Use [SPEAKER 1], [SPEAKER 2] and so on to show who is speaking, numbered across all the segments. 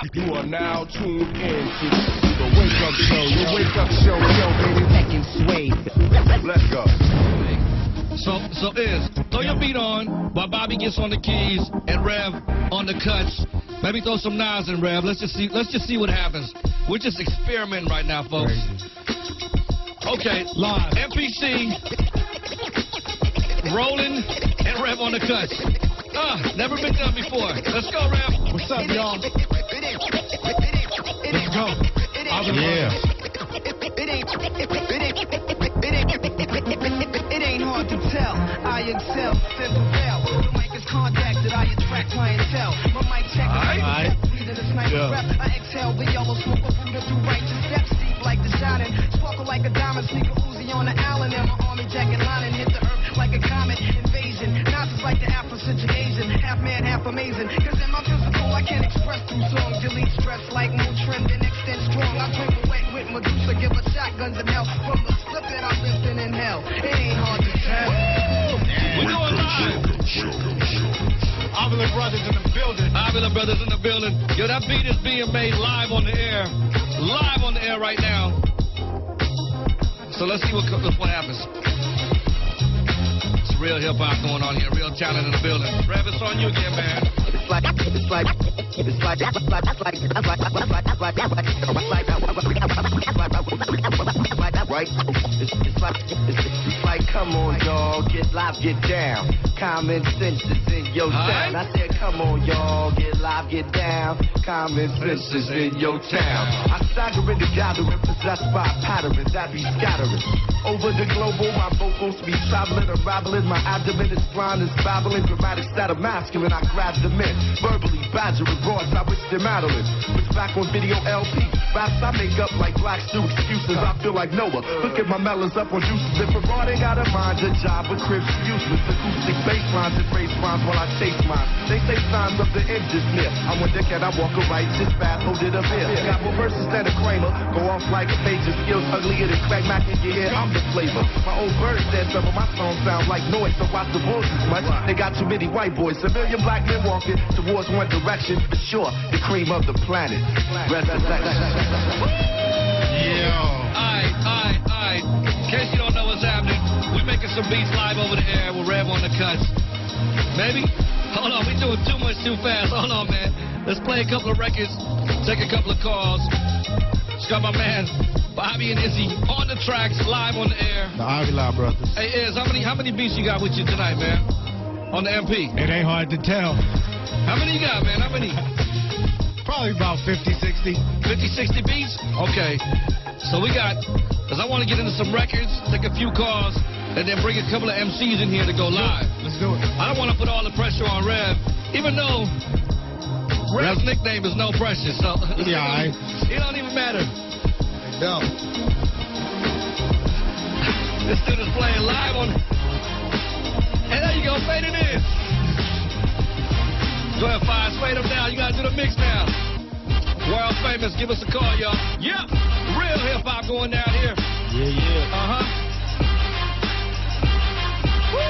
[SPEAKER 1] You are now tuned in to the Wake Up Show. Your Wake Up Show, yo, baby, fucking sway. Let's go.
[SPEAKER 2] So throw your beat on while Bobby gets on the keys and Rev on the cuts. Maybe throw some Nas in, Rev. Let's just see what happens. We're just experimenting right now, folks. Okay, live. MPC, rolling, and Rev on the cuts. Never been done before. Let's go, Rev.
[SPEAKER 3] What's up, y'all? Let's go.
[SPEAKER 4] Yeah.
[SPEAKER 5] It ain't hard to tell. I excel, send the bell. The mic is contacted, I attract clientele. My mic check
[SPEAKER 2] Alright.
[SPEAKER 5] Breathing a sniper rep. I exhale the yellow smoke of Buddha through righteous steps. Deep like the shining. Sparkle like a diamond. Sneaker Uzi on the island. And my army jacket lining. Hit the earth like a comet. Invasion. Nas is like the Afro-Centric Asian. Half man, half amazing. Cause in my physical, I can't express through song. Delete stress like no trend and extend strong. I drink away with Medusa. Give her shotguns in hell. From the slip that I'm lifting in hell. It ain't hard to tell.
[SPEAKER 2] We're going live.
[SPEAKER 3] Avila Brothers in the building.
[SPEAKER 2] Avila Brothers in the building. Yo, that beat is being made live on the air. Live on the air right now. So let's see what happens. It's real hip-hop going on here. Real talent in the building. Rev, it's on you again, man.
[SPEAKER 4] It's like, come on, y'all, get live, get down. Common sense is in your town. I said, come on, y'all, get live, get down. Common sense is in your town. I stagger in the gathering, possessed by patterns that be scattering. Over the global, my vocals be traveling, unraveling. My abdomen is blind as babbling. Dramatic stat of masculine, I grab the men. Verbally badgering broads, I wish they're Madeline. It's back on video LP. Raps I make up like black stew excuses. I feel like Noah. Look at my melons up on juices. If Ferrari got a mind, a job with cribs useless. Acoustic bass lines and phrase rhymes while I chase mine. They say signs of the end is near. I'm a dickhead, I walk a righteous path, hold it up here. Got more verses than a Kramer. Go off like a page of skills uglier than Craig Mack in your ear. I'm the flavor. My old bird said some of my songs sound like noise, so watch the voices much. They got too many white boys, a million black men walking towards one direction. For sure, the cream of the planet.
[SPEAKER 2] Alright. In case you don't know what's happening, we're making some beats live over the air with Rev on the cuts. Maybe? Hold on, we're doing too much too fast. Hold on, man. Let's play a couple of records, take a couple of calls. Just got my man Bobby and Izzy on the tracks, live on the air.
[SPEAKER 3] The Avila Brothers.
[SPEAKER 2] Hey, Iz, how many beats you got with you tonight, man? On the MP?
[SPEAKER 3] It ain't hard to tell.
[SPEAKER 2] How many you got, man? How many?
[SPEAKER 3] Probably about 50, 60.
[SPEAKER 2] 50, 60 beats? Okay. So we got, because I want to get into some records, take a few calls, and then bring a couple of MCs in here to go live.
[SPEAKER 3] Let's do it.
[SPEAKER 2] I don't want to put all the pressure on Rev, even though Rev's nickname is No Pressure, so
[SPEAKER 3] Yeah,
[SPEAKER 2] it don't even matter.
[SPEAKER 3] No.
[SPEAKER 2] This dude is playing live on, and there you go, fade it in. Go ahead, Fire, fade them down. You got to do the mix now. World famous, give us a call, y'all. Yeah, real hip-hop going down here.
[SPEAKER 3] Yeah.
[SPEAKER 2] Uh-huh. Woo!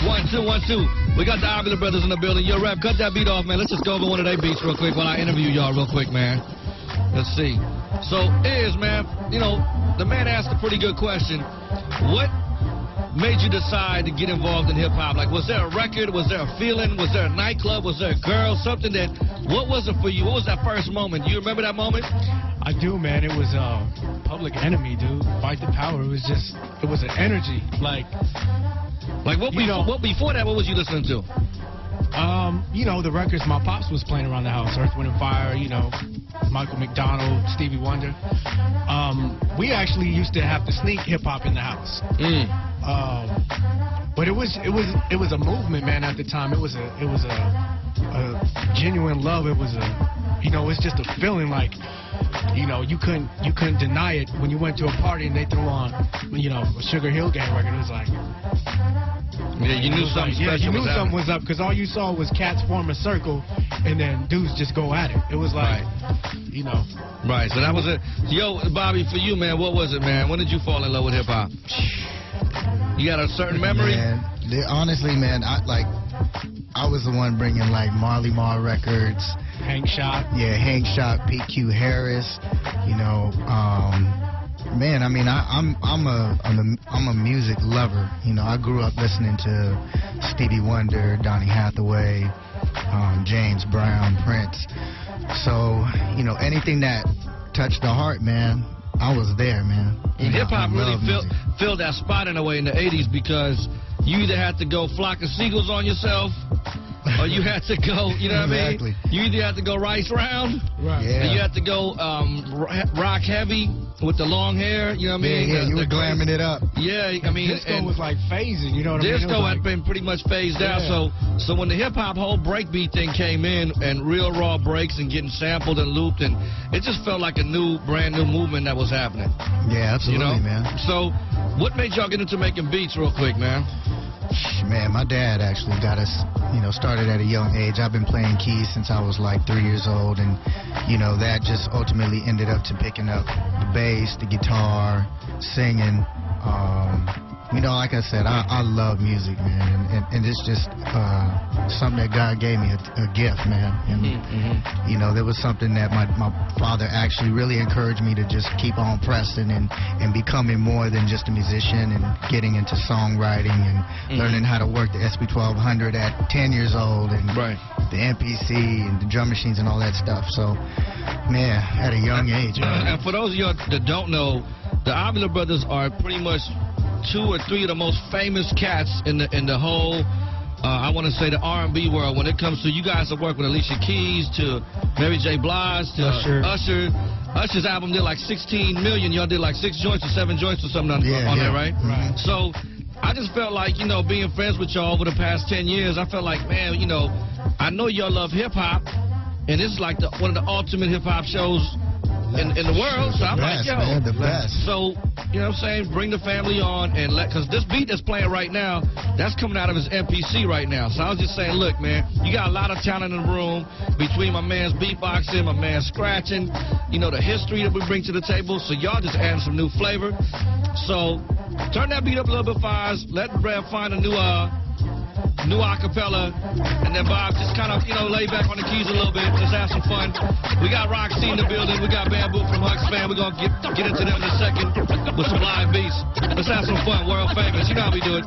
[SPEAKER 2] 1, 2, 1, 2. We got the Avila Brothers in the building. Yo, Rev, cut that beat off, man. Let's just go over one of their beats real quick while I interview y'all real quick, man. Let's see. So, man, you know, the man asked a pretty good question. What made you decide to get involved in hip-hop? Like, was there a record? Was there a feeling? Was there a nightclub? Was there a girl? Something that, what was it for you? What was that first moment? Do you remember that moment?
[SPEAKER 3] I do, man. It was Public Enemy, dude. Fight the Power. It was just, it was an energy. Like
[SPEAKER 2] what before that, what was you listening to?
[SPEAKER 3] You know, the records my pops was playing around the house. Earth, Wind & Fire, you know, Michael McDonald, Stevie Wonder. We actually used to have to sneak hip-hop in the house. But it was a movement, man. At the time, it was a genuine love. It was it's just a feeling like, you know, you couldn't deny it when you went to a party and they threw on, you know, a Sugar Hill Gang record. It was like,
[SPEAKER 2] yeah, you knew something special.
[SPEAKER 3] Yeah, you knew something was up because all you saw was cats form a circle and then dudes just go at it. It was like, you know.
[SPEAKER 2] Right. So that was it. Yo, Bobby, for you, man, what was it, man? When did you fall in love with hip hop? You got a certain memory?
[SPEAKER 6] Man, Honestly, man, I was the one bringing like Marley Marl Records,
[SPEAKER 3] Hank Shot.
[SPEAKER 6] Yeah, Hank Shot, PQ Harris. You know, man, I mean, I'm a music lover. You know, I grew up listening to Stevie Wonder, Donny Hathaway, James Brown, Prince. So, you know, anything that touched the heart, man, I was there, man.
[SPEAKER 2] Hip-hop really filled that spot in a way in the 80s because you either had to go Flock of Seagulls on yourself or you had to go, you know what I mean? You either had to go Rice Round,
[SPEAKER 3] right?
[SPEAKER 6] Yeah.
[SPEAKER 2] Or you had to go rock heavy with the long hair, you know what I mean?
[SPEAKER 6] Yeah, you were glamming it up.
[SPEAKER 2] Yeah, I mean,
[SPEAKER 3] disco was like phasing, you know what I mean?
[SPEAKER 2] Disco had been pretty much phased out, so when the hip-hop whole breakbeat thing came in and real raw breaks and getting sampled and looped, and it just felt like a brand new movement that was happening.
[SPEAKER 6] Yeah, absolutely,
[SPEAKER 2] you know?
[SPEAKER 6] man.
[SPEAKER 2] So what made y'all get into making beats real quick, man?
[SPEAKER 6] Man, my dad actually got us, you know, started at a young age. I've been playing keys since I was like 3 years old, and, you know, that just ultimately ended up to picking up the bass, the guitar, singing. You know, like I said, I love music, man, and it's just something that God gave me, a gift, man. And, you know, there was something that my father actually really encouraged me to just keep on pressing and becoming more than just a musician and getting into songwriting and learning how to work the SP1200 at 10 years old and the MPC and the drum machines and all that stuff. So, man, at a young age.
[SPEAKER 2] And for those of you that don't know, the Avila brothers are pretty much 2 or 3 of the most famous cats in the whole, I want to say, the R&B world. When it comes to, you guys have worked with Alicia Keys to Mary J. Blige to Usher. Usher's album did like 16 million. Y'all did like 6 joints or 7 joints or something on there, right?
[SPEAKER 3] Right.
[SPEAKER 2] So I just felt like, you know, being friends with y'all over the past 10 years, I felt like, man, you know, I know y'all love hip-hop, and this is like one of the ultimate hip-hop shows in the world, so I'm like, yo,
[SPEAKER 6] man, the best.
[SPEAKER 2] So, you know what I'm saying, bring the family on and because this beat that's playing right now, that's coming out of his MPC right now. So I was just saying, look, man, you got a lot of talent in the room between my man's beatboxing, my man's scratching, you know, the history that we bring to the table, so y'all just adding some new flavor. So turn that beat up a little bit for us, let Rev find a new acapella, and then Bob just kind of, you know, lay back on the keys a little bit, just have some fun. We got Roxy in the building, we got Bamboo from Hux Fan, we're going to get into them in a second with some live beats. Let's have some fun, world famous, you know how we do it.